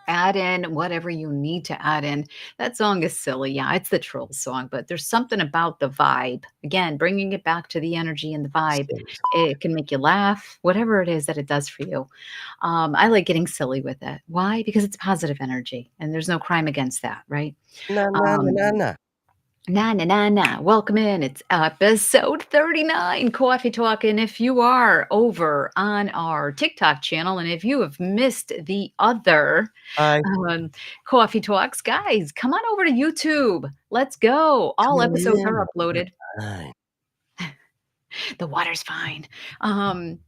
add in whatever you need to add in. That song is silly. Yeah, it's the troll song, but there's something about the vibe. Again, bringing it back to the energy and the vibe. Sings. It can make you laugh, whatever it is that it does for you. I like getting silly with it. Why? Because it's positive energy and there's no crime against that, right? Na, na, na, Um, na, na. Na na na na. Welcome in. It's episode 39, Coffee Talk. And if you are over on our TikTok channel, and if you have missed the other Hi. um, Coffee Talks, guys, come on over to YouTube. Let's go. Come All on episodes in. are uploaded. Hi. The water's fine. Um,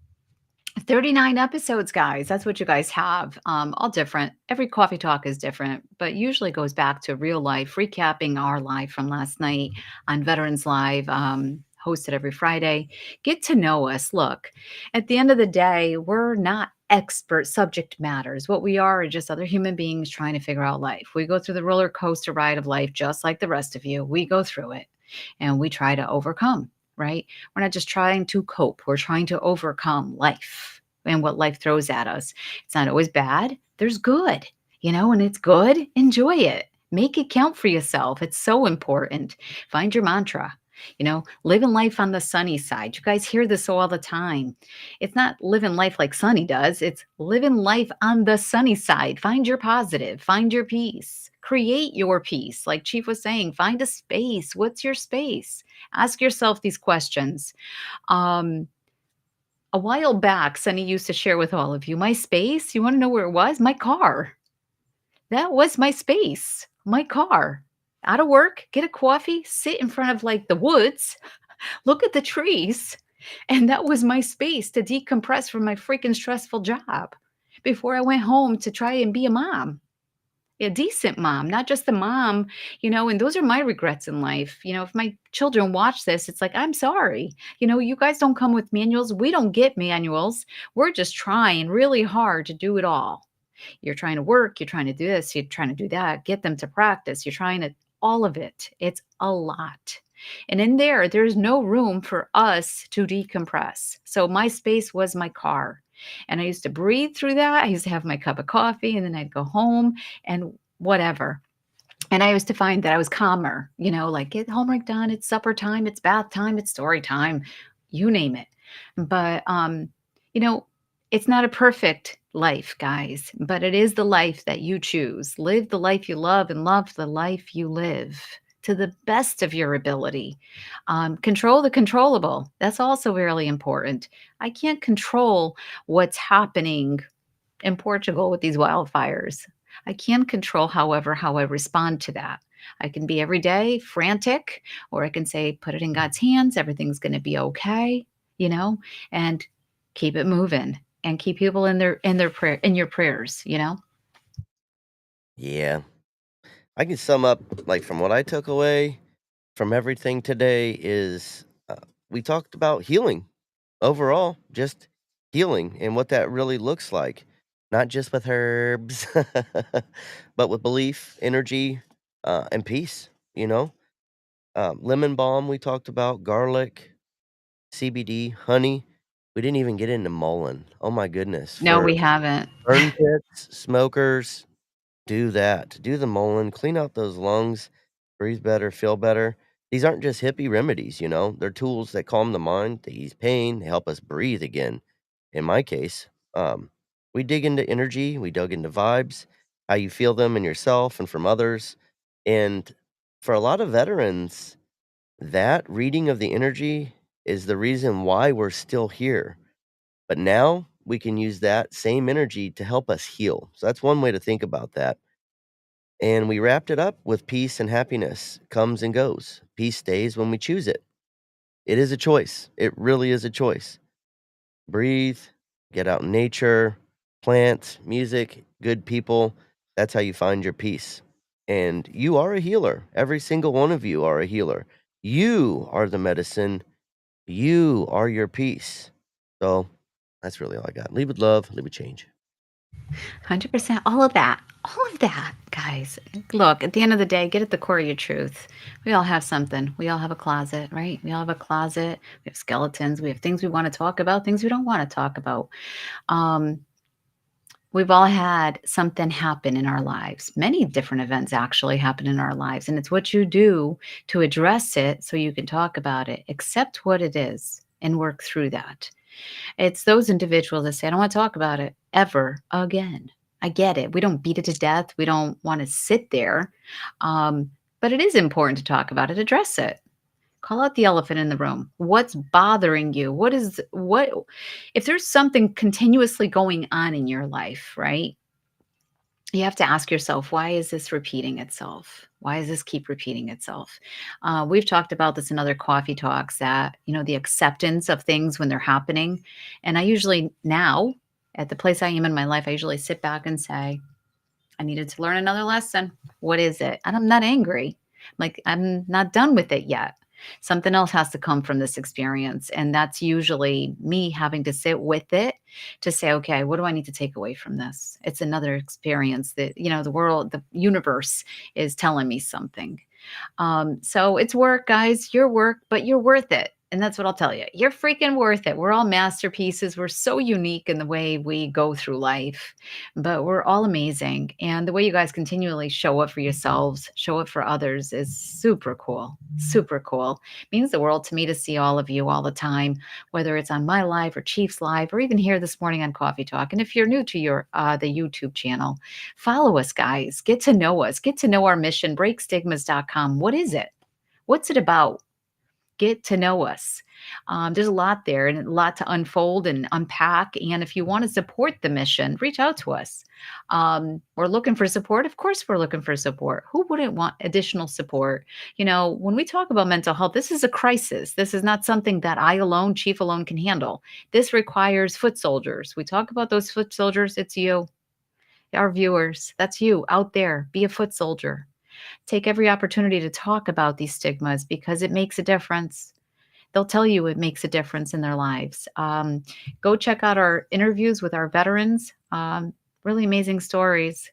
39 episodes, guys. That's what you guys have. All different. Every coffee talk is different, but usually goes back to real life, recapping our live from last night on Veterans Live, hosted every Friday. Get to know us. Look, at the end of the day, we're not expert subject matters. What we are just other human beings trying to figure out life. We go through the roller coaster ride of life just like the rest of you. We go through it and we try to overcome, right? We're not just trying to cope, we're trying to overcome life and what life throws at us. It's not always bad, there's good, and it's good. Enjoy it, make it count for yourself. It's so important. Find your mantra. Living life on the sunny side. You guys hear this all the time. It's not living life like Sunny does, it's living life on the sunny side. Find your positive, find your peace, create your peace. Like Chief was saying, find a space. What's your space? Ask yourself these questions. Um, a while back, Sunny used to share with all of you my space. You want to know where it was? My car. That was my space, my car. Out of work, get a coffee, sit in front of like the woods, look at the trees. And that was my space to decompress from my freaking stressful job before I went home to try and be a mom, a decent mom, not just the mom, and those are my regrets in life. If my children watch this, it's like, I'm sorry. You guys don't come with manuals. We don't get manuals. We're just trying really hard to do it all. You're trying to work, you're trying to do this, you're trying to do that, get them to practice, you're trying to all of it. It's a lot. And in there's no room for us to decompress. So my space was my car. And I used to breathe through that. I used to have my cup of coffee and then I'd go home and whatever. And I used to find that I was calmer, like get homework done, it's supper time, it's bath time, it's story time, you name it. But you know, it's not a perfect life, guys, but it is the life that you choose. Live the life you love and love the life you live to the best of your ability. Control the controllable. That's also really important. I can't control what's happening in Portugal with these wildfires. I can control, however, how I respond to that. I can be every day frantic, or I can say, put it in God's hands. Everything's going to be okay, you know, and keep it moving and keep people in their prayer in your prayers. Yeah. I can sum up, like, from what I took away from everything today is we talked about healing overall, just healing and what that really looks like, not just with herbs, but with belief, energy, and peace. You know, lemon balm we talked about, garlic, CBD, honey. We didn't even get into mullein. Oh my goodness, No, for we haven't. burn pits, smokers, do that. Do the Mullen, clean out those lungs, breathe better, feel better. These aren't just hippie remedies, you know? They're tools that calm the mind, they ease pain, they help us breathe again. In my case, we dig into energy, we dug into vibes, how you feel them in yourself and from others. And for a lot of veterans, that reading of the energy is the reason why we're still here. But now we can use that same energy to help us heal. So that's one way to think about that. And we wrapped it up with peace and happiness comes and goes. Peace stays when we choose it. It is a choice. It really is a choice. Breathe, get out in nature, plants, music, good people. That's how you find your peace. And you are a healer. Every single one of you are a healer. You are the medicine. You are your peace. So that's really all I got. Lead with love, lead with change. 100%. All of that, guys. Look, at the end of the day, get at the core of your truth. We all have something. We all have a closet, right? We all have a closet. We have skeletons. We have things we want to talk about, things we don't want to talk about. Um, we've all had something happen in our lives. Many different events actually happen in our lives. And it's what you do to address it so you can talk about it, accept what it is, and work through that. It's those individuals that say, "I don't wanna talk about it ever again." I get it. We don't beat it to death. We don't wanna sit there. But it is important to talk about it, address it. Call out the elephant in the room. What's bothering you? What if there's something continuously going on in your life, right? You have to ask yourself, why is this repeating itself? Why does this keep repeating itself? We've talked about this in other coffee talks that, the acceptance of things when they're happening. And I usually now, at the place I am in my life, I usually sit back and say, I needed to learn another lesson. What is it? And I'm not angry. Like, I'm not done with it yet. Something else has to come from this experience. And that's usually me having to sit with it to say, okay, what do I need to take away from this? It's another experience that, the world, the universe is telling me something. So it's work, guys. Your work, but you're worth it. And that's what I'll tell you. You're freaking worth it. We're all masterpieces. We're so unique in the way we go through life, but we're all amazing. And the way you guys continually show up for yourselves, show up for others is super cool. Super cool. Means the world to me to see all of you all the time, whether it's on my live or Chief's live, or even here this morning on Coffee Talk. And if you're new to the YouTube channel, follow us, guys. Get to know us. Get to know our mission, breakstigmas.com. What is it? What's it about? Get to know us. There's a lot there and a lot to unfold and unpack. And if you want to support the mission, reach out to us. We're looking for support. Of course, we're looking for support. Who wouldn't want additional support? When we talk about mental health, this is a crisis. This is not something that I alone, Chief alone, can handle. This requires foot soldiers. We talk about those foot soldiers. It's you, our viewers. That's you out there. Be a foot soldier. Take every opportunity to talk about these stigmas because it makes a difference. They'll tell you it makes a difference in their lives. Go check out our interviews with our veterans. Really amazing stories.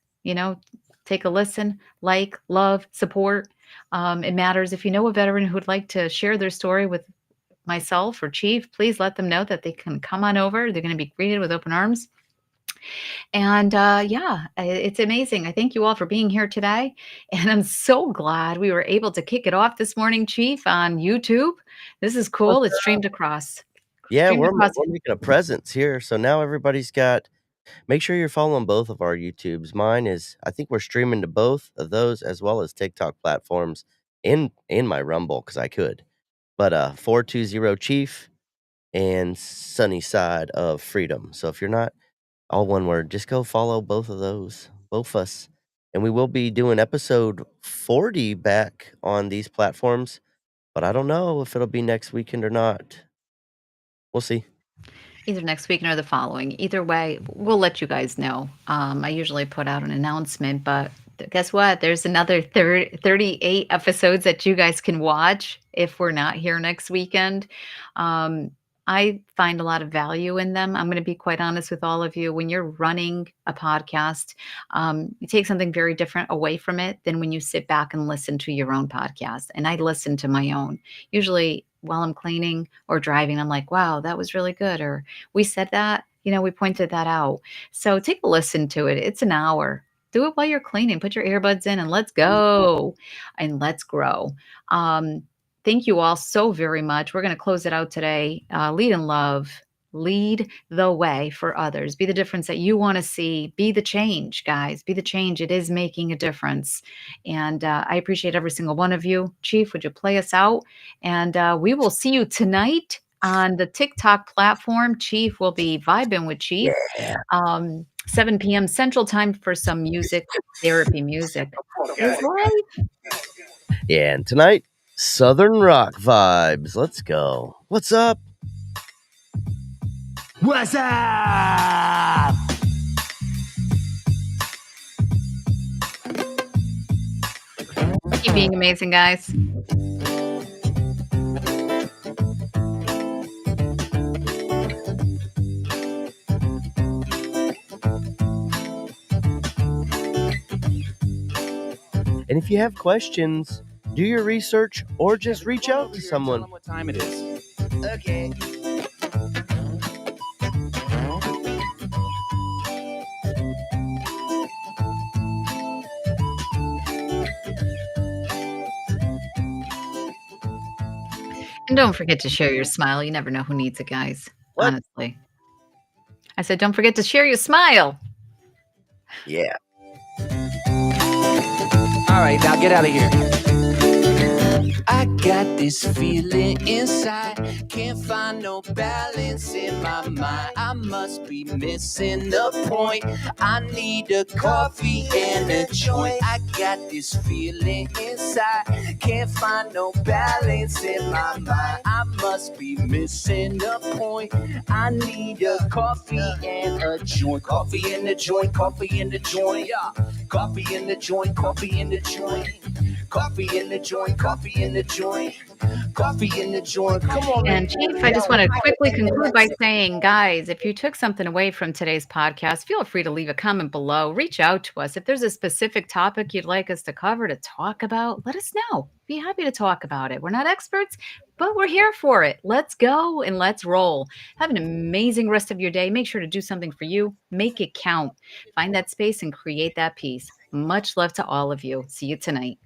Take a listen, like, love, support. It matters. If you know a veteran who'd like to share their story with myself or Chief, please let them know that they can come on over. They're going to be greeted with open arms. And yeah, it's amazing. I thank you all for being here today. And I'm so glad we were able to kick it off this morning, Chief, on YouTube. This is cool. It's streamed across. Yeah, Streamed we're across. making a presence here. So now everybody's got. Make sure you're following both of our YouTubes. Mine is, I think we're streaming to both of those as well as TikTok platforms in my Rumble because I could. But 420 Chief and Sunny Side of Freedom. So if you're not, all one word, just go follow both of those, both us. And we will be doing episode 40 back on these platforms, but I don't know if it'll be next weekend or not. We'll see. Either next week or the following. Either way, we'll let you guys know. I usually put out an announcement, but guess what? There's another 38 episodes that you guys can watch if we're not here next weekend. I find a lot of value in them. I'm going to be quite honest with all of you. When you're running a podcast, you take something very different away from it than when you sit back and listen to your own podcast. And I listen to my own. Usually while I'm cleaning or driving, I'm like, wow, that was really good. Or we said that, we pointed that out. So take a listen to it. It's an hour. Do it while you're cleaning. Put your earbuds in and let's go and let's grow. Thank you all so very much. We're going to close it out today. Lead in love. Lead the way for others. Be the difference that you want to see. Be the change, guys. Be the change. It is making a difference. And I appreciate every single one of you. Chief, would you play us out? And we will see you tonight on the TikTok platform. Chief will be vibing with Chief. Yeah. 7 p.m. Central Time for some music, therapy music. Is life. Yeah, and tonight, Southern Rock vibes. Let's go. What's up? What's up? Keep being amazing, guys. And if you have questions, do your research or just reach out to someone. What time it is? Okay. And don't forget to share your smile. You never know who needs it, guys. What? Honestly. I said, don't forget to share your smile. Yeah. All right, now get out of here. I got this feeling inside, can't find no balance in my mind. I must be missing the point. I need a coffee and a joint. I got this feeling inside, can't find no balance in my mind. I must be missing the point. I need a coffee and a joint. Coffee in the joint, coffee in the joint. Yeah. Coffee in the joint, coffee in the joint. Coffee in the joint, coffee in the joint. Coffee in the joint. Come on, And Chief, I just want to quickly conclude by saying, guys, if you took something away from today's podcast, feel free to leave a comment below. Reach out to us. If there's a specific topic you'd like us to cover, to talk about, let us know. Be happy to talk about it. We're not experts, but we're here for it. Let's go and let's roll. Have an amazing rest of your day. Make sure to do something for you. Make it count. Find that space and create that peace. Much love to all of you. See you tonight.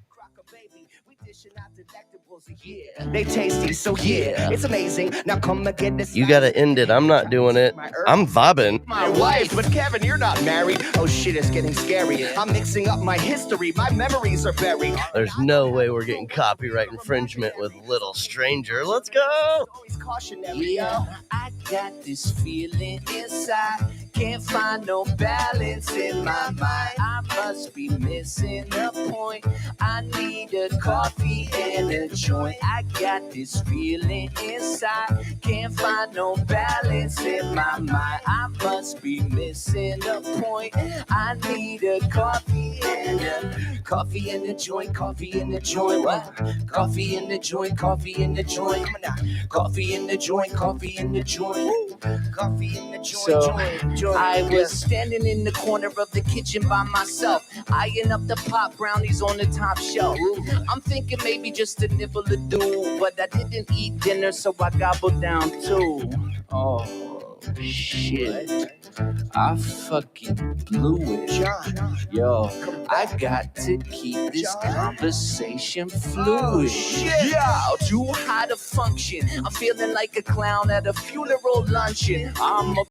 They tasty, so yeah, it's amazing. Now come and get this. You gotta end it. I'm not doing it. I'm vibing. My wife, but Kevin, you're not married. Oh shit, it's getting scary. I'm mixing up my history. My memories are buried. There's no way we're getting copyright infringement with Little Stranger. Let's go. Always cautionary. Yeah, I got this feeling inside. Can't find no balance in my mind. I must be missing a point. I need a coffee and a joint. I got this feeling inside. Can't find no balance in my mind. I must be missing a point. I need a coffee and a joint. Coffee in the joint. What? Coffee in the joint. Coffee in the joint. Come on now. Coffee in the joint. Coffee in the joint. Coffee in the joint. So I was standing in the corner of the kitchen by myself, eyeing up the pop brownies on the top shelf. I'm thinking maybe just a nibble or two, but I didn't eat dinner, so I gobbled down too. Oh shit, I fucking blew it. Yo, I got to keep this conversation fluid. Yeah, too high to function. I'm feeling like a clown at a funeral luncheon. I'm a